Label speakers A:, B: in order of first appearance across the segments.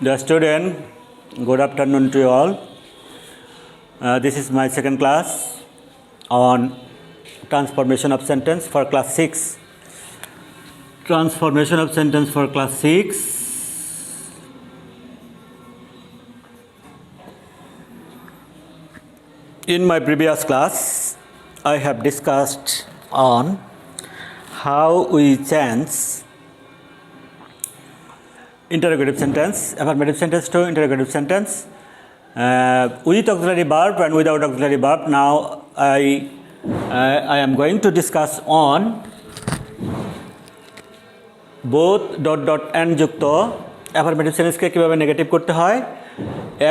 A: The student, good afternoon to you all. This is my second class on transformation of sentence for class 6. Transformation of sentence for class 6. In my previous class, I have discussed on how we change interrogative sentence, affirmative sentence to interrogative sentence with auxiliary verb and without auxiliary verb. Now I am going to discuss on both dot dot and যুক্ত affirmative sentence কে কিভাবে negative করতে হয়,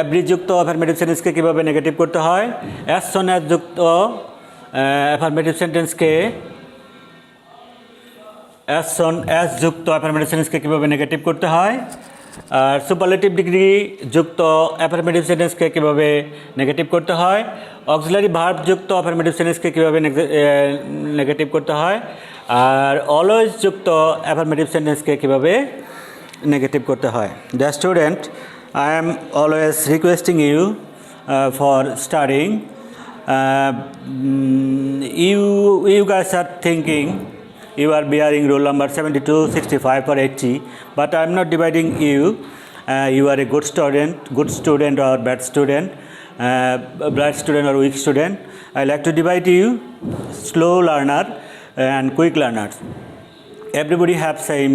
A: every যুক্ত affirmative sentence কে কিভাবে negative করতে হয়, as soon as যুক্ত affirmative sentence কে as soon as যুক্ত affirmative sentence কে কিভাবে নেগেটিভ করতে হয়, আর সুপারলেটিভ ডিগ্রি যুক্ত affirmative sentence কে কিভাবে নেগেটিভ করতে হয়, অক্সিলারি ভার্ব যুক্ত affirmative sentence কে কিভাবে নেগেটিভ করতে হয়, আর অলওয়েজ যুক্ত affirmative sentence কে কিভাবে নেগেটিভ করতে হয়. Dear student, I am always requesting you for studying. You guys are thinking you are bearing roll number 72, 65 or 80, but I am not dividing you. You are a good student or bad student, bright student or weak student. I like to divide you slow learner and quick learners. Everybody have same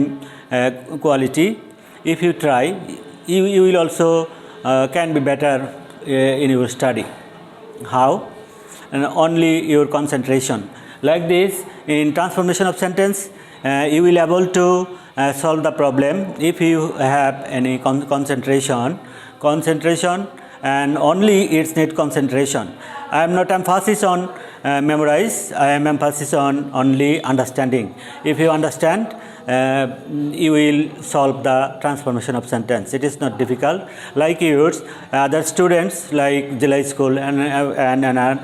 A: quality. If you try, you will also can be better in your study. How? And only your concentration. Like this, in transformation of sentence, you will able to solve the problem if you have any concentration, and only it's need concentration. I am not emphasis on memorize. I am emphasis on only understanding. If you understand, you will solve the transformation of sentence. It is not difficult. Like yours, other students like Jilai School and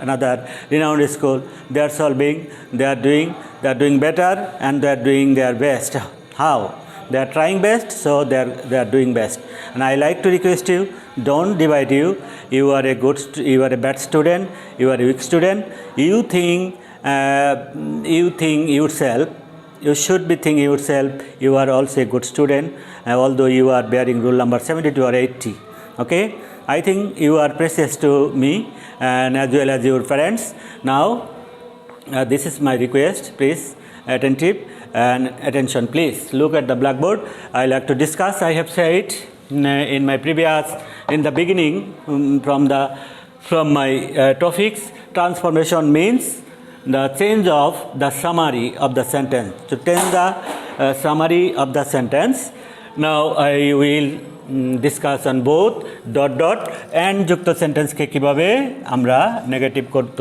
A: another renowned school, they are solving. They are doing better, and they are doing their best. How? They are trying best, so they are doing best. And I like to request you, don't divide you. You are a bad student. You are a weak student. You think yourself. You should be thinking yourself. You are also a good student, although you are bearing rule number 72 or 80. Okay, I think you are precious to me and as well as your parents. Now, this is my request. Please, attentive and attention. Please look at the blackboard. I like to discuss. I have said in my previous, in the beginning, from my topics, transformation means the change of the summary of the sentence. To change the summary of the sentence. Now I will discuss on both dot dot and যুক্ত sentence কে কিভাবে আমরা negative করত.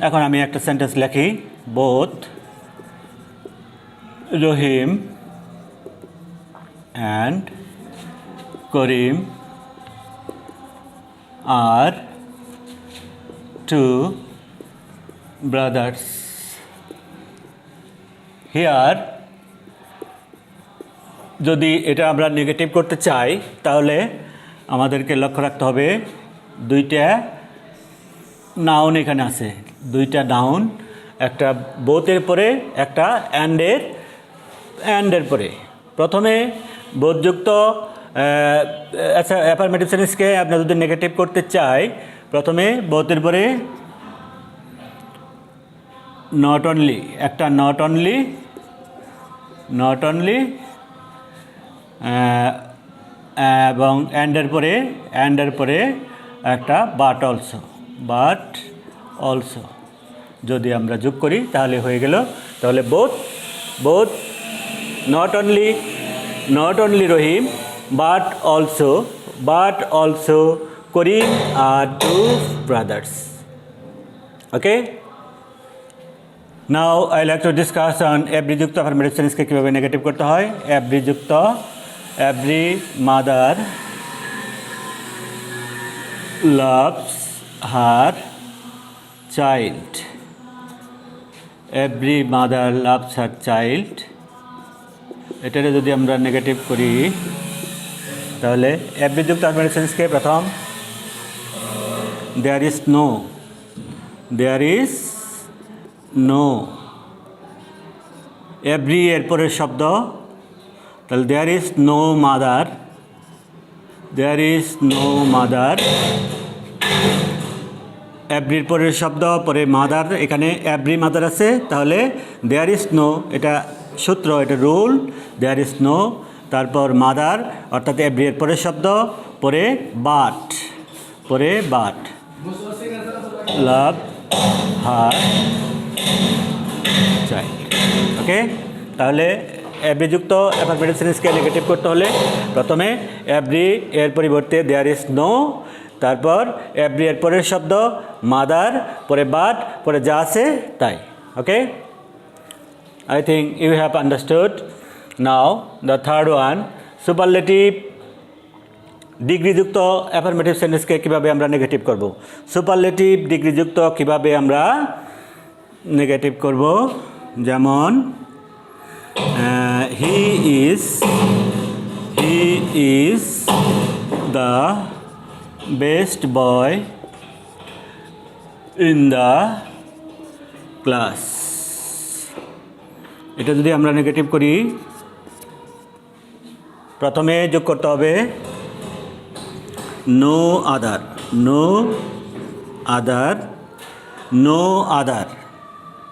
A: এখন আমি একটা sentence লিখি, both Rahim and Karim are two brothers. Here, যদি এটা আমরা নেগেটিভ করতে চাই তাহলে আমাদেরকে লক্ষ্য রাখতে হবে দুইটা নাউন এখানে আছে, দুইটা নাউন, একটা বোথের পরে একটা অ্যান্ডের পরে। প্রথমে বোধযুক্ত আচ্ছা অ্যাফার্মেটিভ সেন্টেন্সকে আপনি যদি নেগেটিভ করতে চাই প্রথমে বোথের পরে নট অনলি, একটা নট অনলি এবং অ্যান্ডের পরে একটা বাট অলসো যদি আমরা যোগ করি তাহলে হয়ে গেল, তাহলে both not only Rahim but also Karim are two brothers. Okay, now I like to discuss on every যুক্ত affirmative sentence কে কিভাবে নেগেটিভ করতে হয়. every যুক্ত, every mother loves her child. Every mother loves her child. এটারে যদি আমরা negative করি তাহলে এভরি যুক্ত আনপ্যারামেটিক সেন্টেন্সকে প্রথম there is no, there is no, every এর পরের শব্দ, তাহলে there is no mother, there is no mother, এভরির পরের শব্দ পরে মাদার, এখানে এভরি মাদার আছে, তাহলে দেয়ার ইজ নো, এটা সূত্র, এটা রুল, দেয়ার ইজ নো, তারপর মাদার অর্থাৎ এভরি এর পরের শব্দ, পরে বাট, পরে বাট, লাভ হার চাইল্ড। ওকে, তাহলে এভরি যুক্ত অ্যাফার্মেটিভ সেন্টেন্সকে নেগেটিভ করতে হলে প্রথমে এভরি এর পরিবর্তে দেয়ার ইজ নো, তারপর এভরি এর পরের শব্দ মাদার, পরে বাট, পরে যা আছে তাই। Okay, I think you have understood. Now the third one, superlative ডিগ্রিযুক্ত অ্যাফার্মেটিভ সেন্টেন্সকে কীভাবে আমরা নেগেটিভ করব। সুপারলেটিভ ডিগ্রিযুক্ত কীভাবে আমরা নেগেটিভ করব, যেমন he is the best boy in the class. এটা যদি আমরা নেগেটিভ করি, প্রথমে যোগ করতে হবে no other, no other, no other,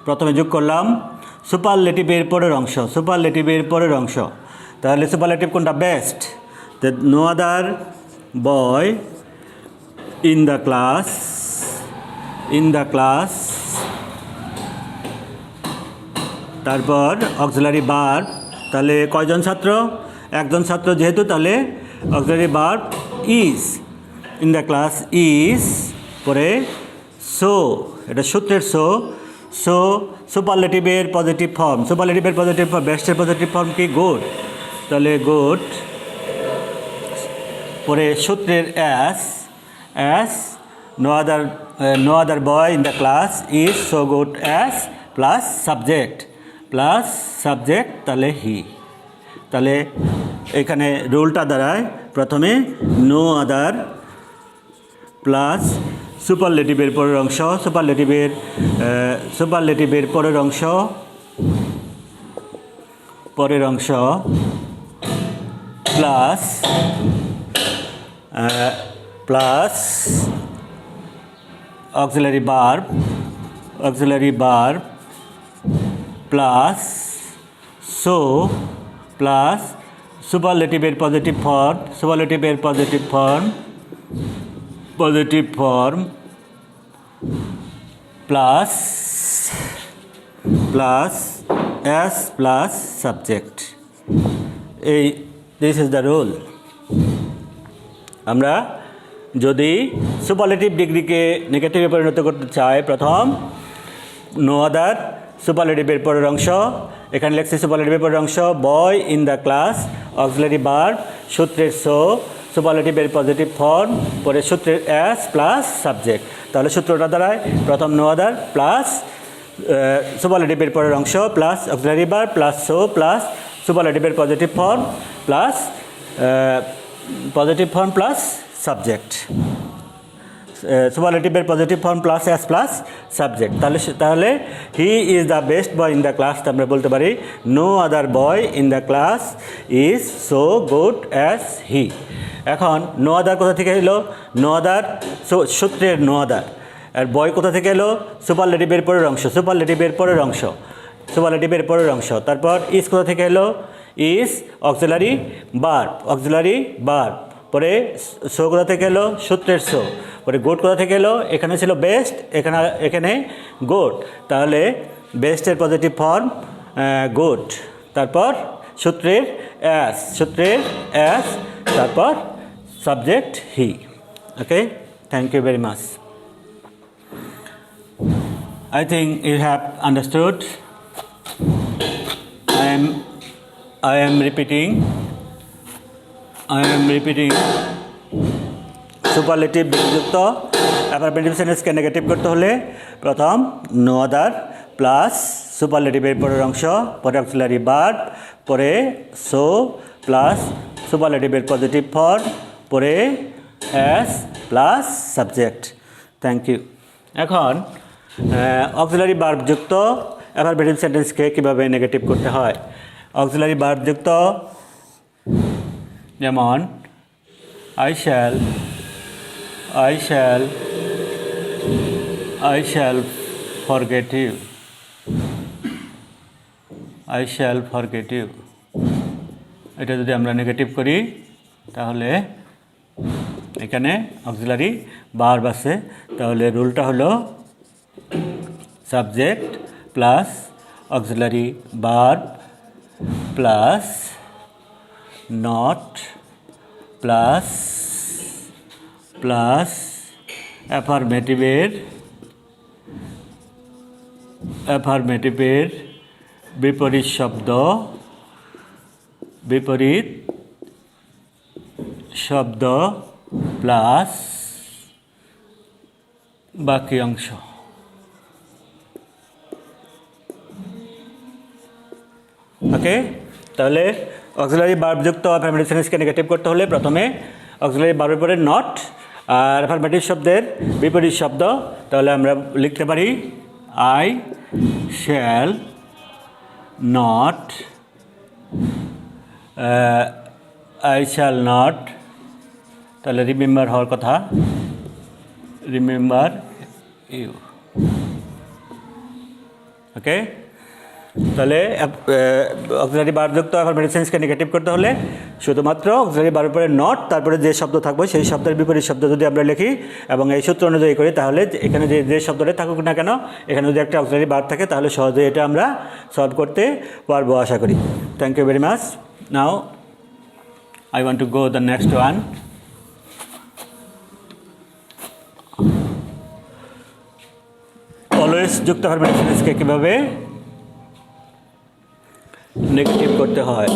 A: প্রথমে যোগ করলাম সুপারলেটিভের পরের অংশ, সুপারলেটিভের পরের অংশ, তাহলে সুপারলেটিভ কোনটা? Best. No other boy in the class, in the class, তারপর অক্সিলারি ভার্ব, তাহলে কয়জন ছাত্র? একজন ছাত্র যেহেতু, তাহলে auxiliary verb is, in the class is, পরে সো, এটা সূত্রের সো, সো সুপারলেটিভের পজিটিভ ফর্ম, সুপারলেটিভের পজিটিভ ফর্ম, বেস্টের পজিটিভ ফর্ম কি? গুড, তাহলে গুড, পরে সূত্রের as, as, no other boy in the class is so good as, plus subject, plus subject, তাহলে হি। তাহলে এখানে রুলটা দাঁড়ায় প্রথমে নো আদার প্লাস সুপারলেটিভের পরের অংশ, সুপারলেটিভের পরের অংশ, পরের অংশ plus plus auxiliary verb, auxiliary verb plus so, plus সুপারলেটিভের পজিটিভ ফর্ম, সুপারলেটিভের positive form, positive form plus plus as plus subject. এই দিস ইজ দ্য রুল। আমরা যদি সুপারলেটিভ ডিগ্রিকে নেগেটিভে পরিণত করতে চাই, প্রথম নো আদার, সুপারলেটিভের পরের অংশ, এখানে লেখছি সুপারলেটিভের পরের অংশ বয় in the class, auxiliary verb, সূত্রের সো, সুপারলেটিভের পজিটিভ ফর্ম, পরে সূত্রের অ্যাস প্লাস সাবজেক্ট। তাহলে সূত্রটা দ্বারায় প্রথম নো আদার প্লাস সুপারলেটিভের পরের অংশ plus auxiliary verb plus so plus সুপারলেটিভের positive form plus positive form plus subject, সুপারলেটিভের positive form plus as plus subject. তাহলে he is the best boy in the class, আমরা বলতে পারি no other boy in the class is so good as he. এখন no আদার কোথা থেকে এলো? No other সূত্রের নো আদার, আর বয় কোথা থেকে এলো? সুপারলেটিভের পরের অংশ, সুপারলেটিভের পরের অংশ, সুপারলেটিভের পরের অংশ। তারপর ইজ কোথা থেকে এলো? Is auxiliary verb, auxiliary verb, পরে সো কোথা থেকে এলো? সূত্রের সো, পরে গুড কোথা থেকে এলো? এখানে ছিল বেস্ট, এখানে গুড, তাহলে বেস্টের পজিটিভ ফর্ম গুড, তারপর সূত্রের অ্যাস, সূত্রের অ্যাস, তারপর subject he. Okay, thank you very much. I think you have understood. I am repeating. Superlative ডিগ্রিযুক্ত অ্যাফার্মেটিভ সেন্টেন্সকে নেগেটিভ করতে হলে প্রথম নো আদার প্লাস সুপারলেটিভের পরের অংশ, পরে অক্সিলারি ভার্ব, পরে সো, প্লাস সুপারলেটিভের পজিটিভ ফর্ম, পরে as plus subject. Thank you. এখন অক্সিলারি ভার্বযুক্ত অ্যাফারমেটিভ সেন্টেন্সকে কীভাবে নেগেটিভ করতে হয়। অক্সিলারি ভার্বযুক্ত যেমন I shall forget you, I shall forget you। এটা যদি আমরা নেগেটিভ করি তাহলে এখানে অক্সিলারি ভার্ব আছে, তাহলে রুলটা হলো subject plus auxiliary verb plus not plus অ্যাফারমেটিভের বিপরীত শব্দ প্লাস বাকি অংশ। ওকে, তাহলে অক্সিলারি ভার্বযুক্ত অ্যাফারমেটিভ সেন্টেন্সকে নেগেটিভ করতে হলে প্রথমে অক্সিলারি ভার্বের পরে নট আর অ্যাফারমেটিভ শব্দের বিপরীত শব্দ, তাহলে আমরা লিখতে পারি I shall not, তাহলে রিমেম্বার হওয়ার কথা রিমেম্বার ইউ। ওকে, তাহলে অক্সিলারি ভার্বযুক্ত অ্যাফারমেটিভ সেন্টেন্সকে নেগেটিভ করতে হলে শুধুমাত্র অক্সিলারি ভার্বের পরে নট, তারপরে যে শব্দ থাকবে সেই শব্দের বিপরীত শব্দ যদি আমরা লিখি এবং এই সূত্র অনুযায়ী করি, তাহলে এখানে যে শব্দটা থাকুক না কেন, এখানে যদি একটা অক্সিলারি ভার্ব থাকে তাহলে সহজেই এটা আমরা সলভ করতে পারবো আশা করি। Thank you very much. Now I want to go the next one. Always যুক্ত অ্যাফারমেটিভ সেন্টেন্সকে কীভাবে নেগেটিভ করতে হয়।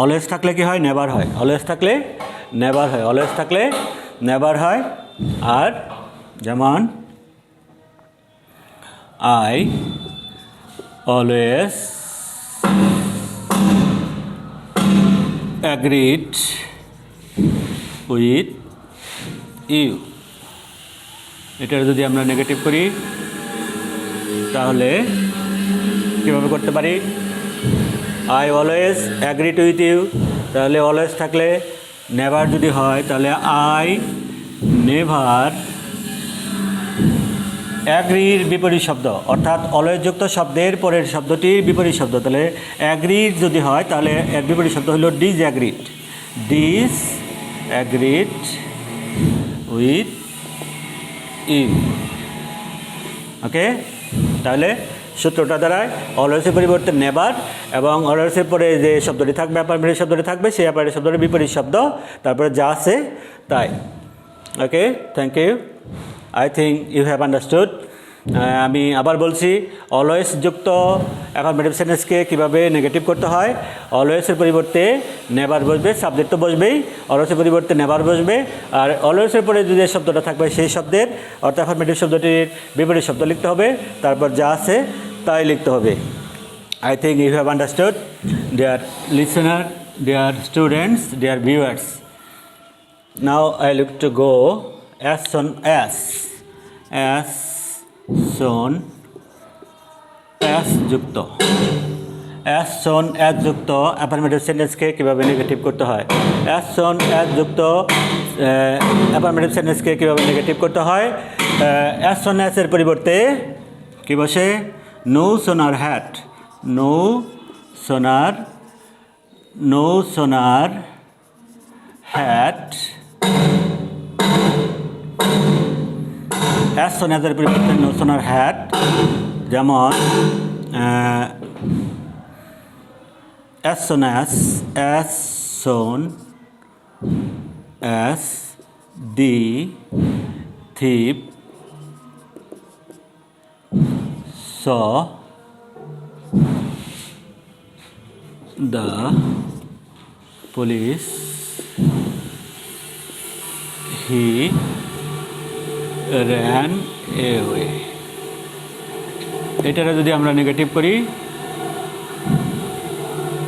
A: অলওয়েজ থাকলে কি হয়? নেভার হয়। অলওয়েজ থাকলে নেভার হয়, অলওয়েজ থাকলে নেভার হয়। আর যেমন I always agreed with you। এটা যদি আমরা নেগেটিভ করি তাহলে কীভাবে করতে পারি? I always agreed with you, তাহলে অলওয়েজ থাকলে নেভার যদি হয় তাহলে I never অ্যাগ্রির বিপরীত শব্দ, অর্থাৎ অলওয়েজ যুক্ত শব্দের পরের শব্দটির বিপরীত শব্দ, তাহলে অ্যাগ্রিড যদি হয় তাহলে এর বিপরীত শব্দ হলো ডিসঅ্যাগ্রিড উইথ ইউ। ওকে, তাহলে সূত্রটা দ্বারায় অলওয়েজের পরিবর্তে নেভার এবং অলওয়েজের পরে যে শব্দটি থাকবে অ্যাফারমেটিভ শব্দটি থাকবে সেই অ্যাফারমেটিভ শব্দটির বিপরীত শব্দ, তারপরে যা আছে তাই। Okay, thank you. I think you have understood. আমি আবার বলছি, অলওয়েজ যুক্ত অ্যাফারমেটিভ সেন্টেন্সকে কীভাবে নেগেটিভ করতে হয়। অলওয়েজের পরিবর্তে নেভার বসবে, সাবজেক্ট তো বসবেই, অলওয়েজের পরিবর্তে নেভার বসবে, আর অলওয়েজের পরে যে শব্দটা থাকবে সেই শব্দের অর্থাৎ অ্যাফারমেটিভ শব্দটির বিপরীত শব্দ লিখতে হবে, তারপর যা আছে তাই লিখতে হবে। I think you have understood, dear listener, dear students, dear viewers. Now I look to go as soon as যুক্ত যুক্ত অ্যাফারমেটিভ সেন্টেন্সকে কীভাবে নেগেটিভ করতে হয়। যুক্ত অ্যাফারমেটিভ সেন্টেন্সকে কীভাবে নেগেটিভ করতে হয়। এর পরিবর্তে কী বসে? No sooner had, no sooner had. as soon as এর পরিবর্তে নো সোনার হ্যাট, যেমন as soon as the thief saw the police he ran away। এটারে যদি আমরা নেগেটিভ করি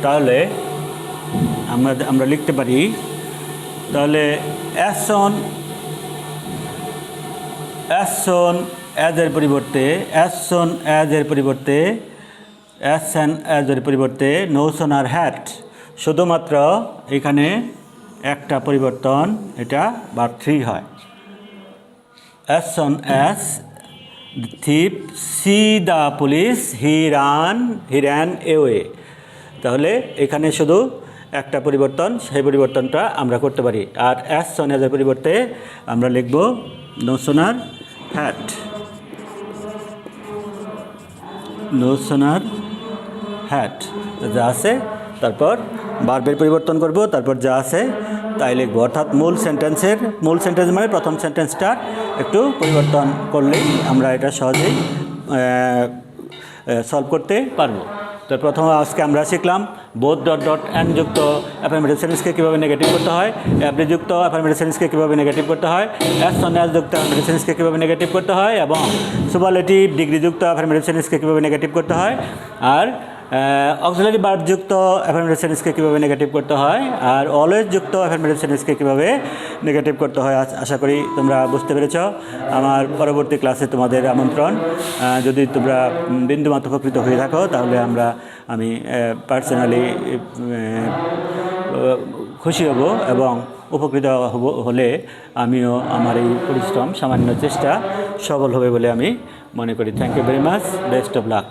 A: তাহলে আমরা লিখতে পারি, তাহলে অ্যাজ অন অ্যাজের পরিবর্তে নো সন আর হ্যাট, শুধুমাত্র এখানে একটা পরিবর্তন, এটা ভার্ব 3 হয়। As Son as thief see the police he ran away, তাহলে এখানে শুধু একটা পরিবর্তন, সেই পরিবর্তনটা আমরা করতে পারি। আর অ্যাজ সন অ্যাজের পরিবর্তে আমরা লিখব নো সন আর হ্যাট, যা আছে তারপর ভার্বের পরিবর্তন করব, তারপর যা আছে তাই লিখব। অর্থাৎ মূল সেন্টেন্স মানে প্রথম সেন্টেন্সটা একটু পরিবর্তন করলেই আমরা এটা সহজেই সলভ করতে পারবো। তো প্রথম আজকে আমরা শিখলাম বোথ ডট অ্যান্ড যুক্ত অ্যাফার্মেটিভ সেন্টেন্সকে কীভাবে নেগেটিভ করতে হয়, এভরি যুক্ত অ্যাফার্মেটিভ সেন্টেন্সকে কীভাবে নেগেটিভ করতে হয়, অ্যাজ সন অ্যাজ যুক্ত অ্যাফার্মেটিভ সেন্টেন্সকে কীভাবে নেগেটিভ করতে হয়, এবং সুপারলেটিভ ডিগ্রি যুক্ত অ্যাফার্মেটিভ সেন্টেন্সকে কীভাবে নেগেটিভ করতে হয়, আর অক্সিলারি ভার্ব যুক্ত অ্যাফার্মেটিভ সেন্টেন্সকে কীভাবে নেগেটিভ করতে হয়, আর অলওয়েজ যুক্ত অ্যাফার্মেটিভ সেন্টেন্সকে কীভাবে নেগেটিভ করতে হয়। আশা করি তোমরা বুঝতে পেরেছ। আমার পরবর্তী ক্লাসে তোমাদের আমন্ত্রণ। যদি তোমরা বিন্দুমাত্র উপকৃত হয়ে থাকো তাহলে আমি পার্সোনালি খুশি হব, এবং উপকৃত হলে আমিও আমার এই পরিশ্রম সামান্য চেষ্টা সফল হবে বলে আমি মনে করি। Thank you very much, best of lakh.